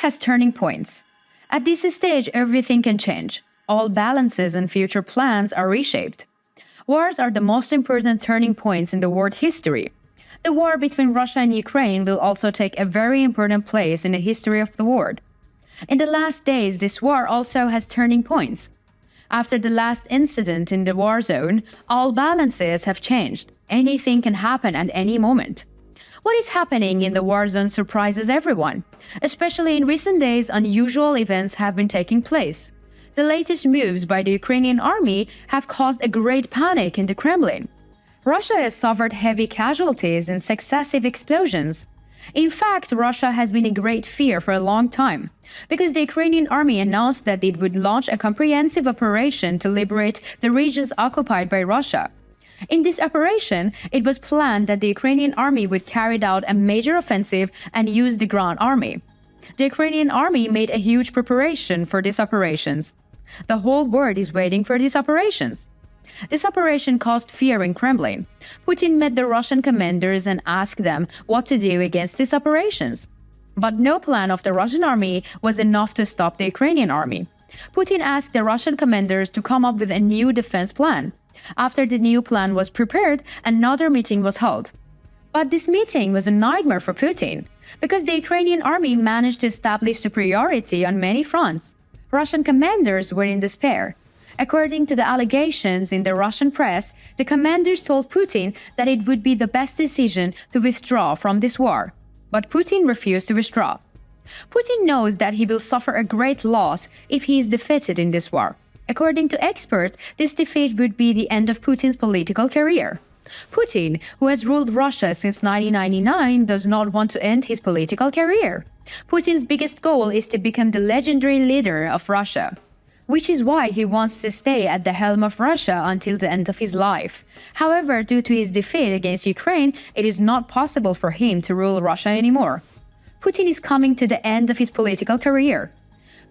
has turning points. At this stage, everything can change. All balances and future plans are reshaped. Wars are the most important turning points in the world history. The war between Russia and Ukraine will also take a very important place in the history of the world. In the last days, this war also has turning points. After the last incident in the war zone, all balances have changed. Anything can happen at any moment. What is happening in the war zone surprises everyone. Especially in recent days, unusual events have been taking place. The latest moves by the Ukrainian army have caused a great panic in the Kremlin. Russia has suffered heavy casualties in successive explosions. In fact, Russia has been in great fear for a long time, because the Ukrainian army announced that it would launch a comprehensive operation to liberate the regions occupied by Russia. In this operation, it was planned that the Ukrainian army would carry out a major offensive and use the ground army. The Ukrainian army made a huge preparation for these operations. The whole world is waiting for these operations. This operation caused fear in Kremlin. Putin met the Russian commanders and asked them what to do against these operations. But no plan of the Russian army was enough to stop the Ukrainian army. Putin asked the Russian commanders to come up with a new defense plan. After the new plan was prepared, another meeting was held. But this meeting was a nightmare for Putin, because the Ukrainian army managed to establish superiority on many fronts. Russian commanders were in despair. According to the allegations in the Russian press, the commanders told Putin that it would be the best decision to withdraw from this war. But Putin refused to withdraw. Putin knows that he will suffer a great loss if he is defeated in this war. According to experts, this defeat would be the end of Putin's political career. Putin, who has ruled Russia since 1999, does not want to end his political career. Putin's biggest goal is to become the legendary leader of Russia, which is why he wants to stay at the helm of Russia until the end of his life. However, due to his defeat against Ukraine, it is not possible for him to rule Russia anymore. Putin is coming to the end of his political career.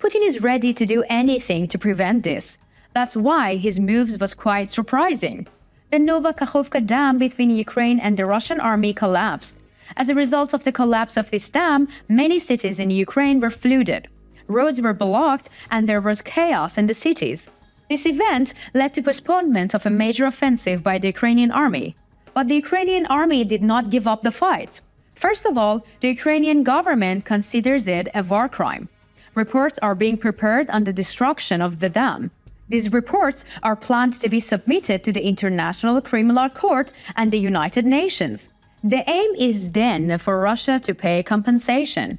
Putin is ready to do anything to prevent this. That's why his moves was quite surprising. The Kakhovka Dam between Ukraine and the Russian army collapsed. As a result of the collapse of this dam, many cities in Ukraine were flooded. Roads were blocked and there was chaos in the cities. This event led to postponement of a major offensive by the Ukrainian army. But the Ukrainian army did not give up the fight. First of all, the Ukrainian government considers it a war crime. Reports are being prepared on the destruction of the dam. These reports are planned to be submitted to the International Criminal Court and the United Nations. The aim is then for Russia to pay compensation.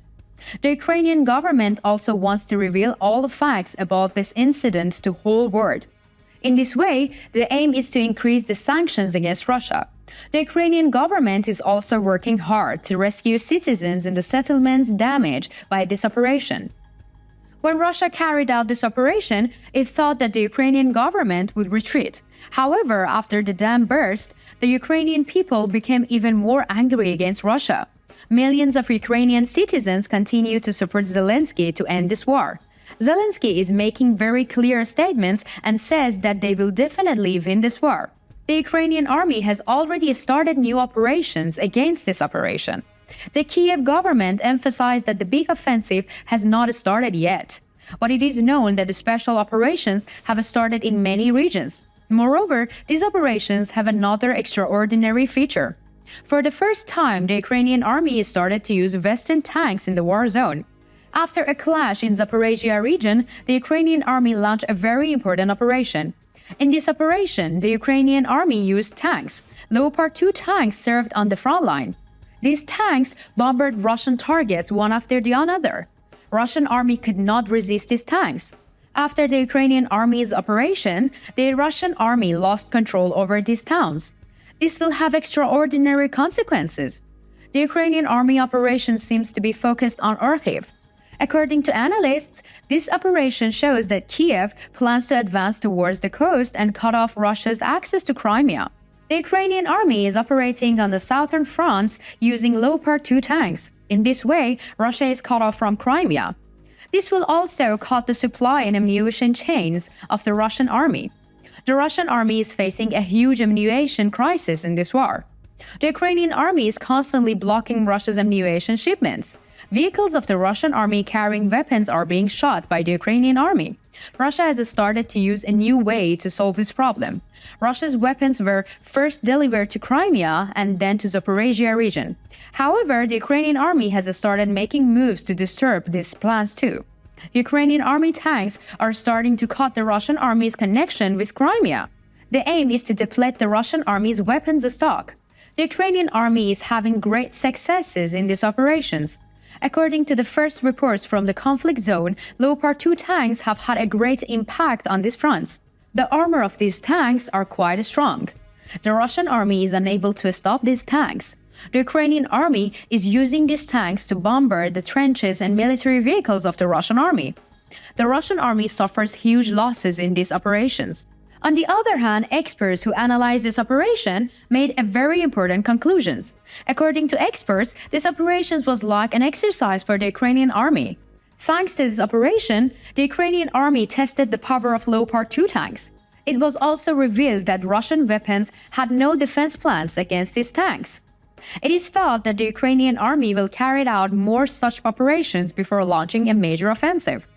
The Ukrainian government also wants to reveal all the facts about this incident to the whole world. In this way, the aim is to increase the sanctions against Russia. The Ukrainian government is also working hard to rescue citizens in the settlements damaged by this operation. When Russia carried out this operation, it thought that the Ukrainian government would retreat. However, after the dam burst, the Ukrainian people became even more angry against Russia. Millions of Ukrainian citizens continue to support Zelensky to end this war. Zelensky is making very clear statements and says that they will definitely win this war. The Ukrainian army has already started new operations against this operation. The Kiev government emphasized that the big offensive has not started yet, but it is known that the special operations have started in many regions. Moreover, these operations have another extraordinary feature. For the first time, the Ukrainian army started to use Western tanks in the war zone. After a clash in Zaporizhia region, the Ukrainian army launched a very important operation. In this operation, the Ukrainian army used tanks. Leopard 2 tanks served on the front line. These tanks bombarded Russian targets one after the other. Russian army could not resist these tanks. After the Ukrainian army's operation, the Russian army lost control over these towns. This will have extraordinary consequences. The Ukrainian army operation seems to be focused on Kharkiv. According to analysts, this operation shows that Kiev plans to advance towards the coast and cut off Russia's access to Crimea. The Ukrainian army is operating on the southern fronts using Leopard 2 tanks. In this way, Russia is cut off from Crimea. This will also cut the supply and ammunition chains of the Russian army. The Russian army is facing a huge ammunition crisis in this war. The Ukrainian army is constantly blocking Russia's ammunition shipments. Vehicles of the Russian army carrying weapons are being shot by the Ukrainian army. Russia has started to use a new way to solve this problem. Russia's weapons were first delivered to Crimea and then to Zaporizhia region. However, the Ukrainian army has started making moves to disturb these plans too. Ukrainian army tanks are starting to cut the Russian army's connection with Crimea. The aim is to deplete the Russian army's weapons stock. The Ukrainian army is having great successes in these operations. According to the first reports from the conflict zone, Leopard 2 tanks have had a great impact on these fronts. The armor of these tanks are quite strong. The Russian army is unable to stop these tanks. The Ukrainian army is using these tanks to bombard the trenches and military vehicles of the Russian army. The Russian army suffers huge losses in these operations. On the other hand, experts who analyzed this operation made a very important conclusions. According to experts, this operation was like an exercise for the Ukrainian army. Thanks to this operation, the Ukrainian army tested the power of Leopard 2 tanks. It was also revealed that Russian weapons had no defense plans against these tanks. It is thought that the Ukrainian army will carry out more such operations before launching a major offensive.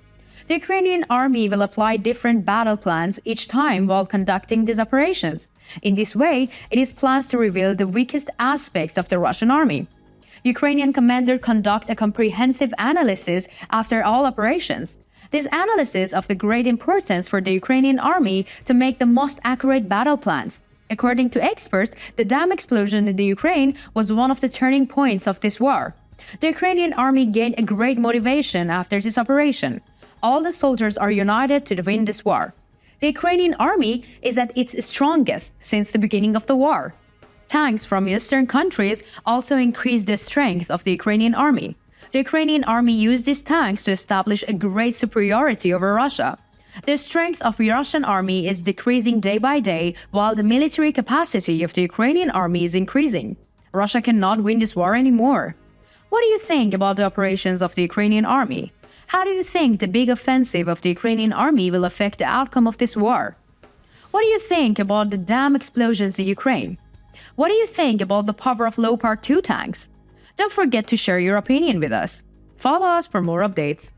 The Ukrainian army will apply different battle plans each time while conducting these operations. In this way, it is plans to reveal the weakest aspects of the Russian army. Ukrainian commanders conduct a comprehensive analysis after all operations. This analysis of the great importance for the Ukrainian army to make the most accurate battle plans. According to experts, the dam explosion in the Ukraine was one of the turning points of this war. The Ukrainian army gained a great motivation after this operation. All the soldiers are united to win this war. The Ukrainian army is at its strongest since the beginning of the war. Tanks from Eastern countries also increased the strength of the Ukrainian army. The Ukrainian army used these tanks to establish a great superiority over Russia. The strength of the Russian army is decreasing day by day, while the military capacity of the Ukrainian army is increasing. Russia cannot win this war anymore. What do you think about the operations of the Ukrainian army? How do you think the big offensive of the Ukrainian army will affect the outcome of this war? What do you think about the dam explosions in Ukraine? What do you think about the power of Leopard 2 tanks? Don't forget to share your opinion with us. Follow us for more updates.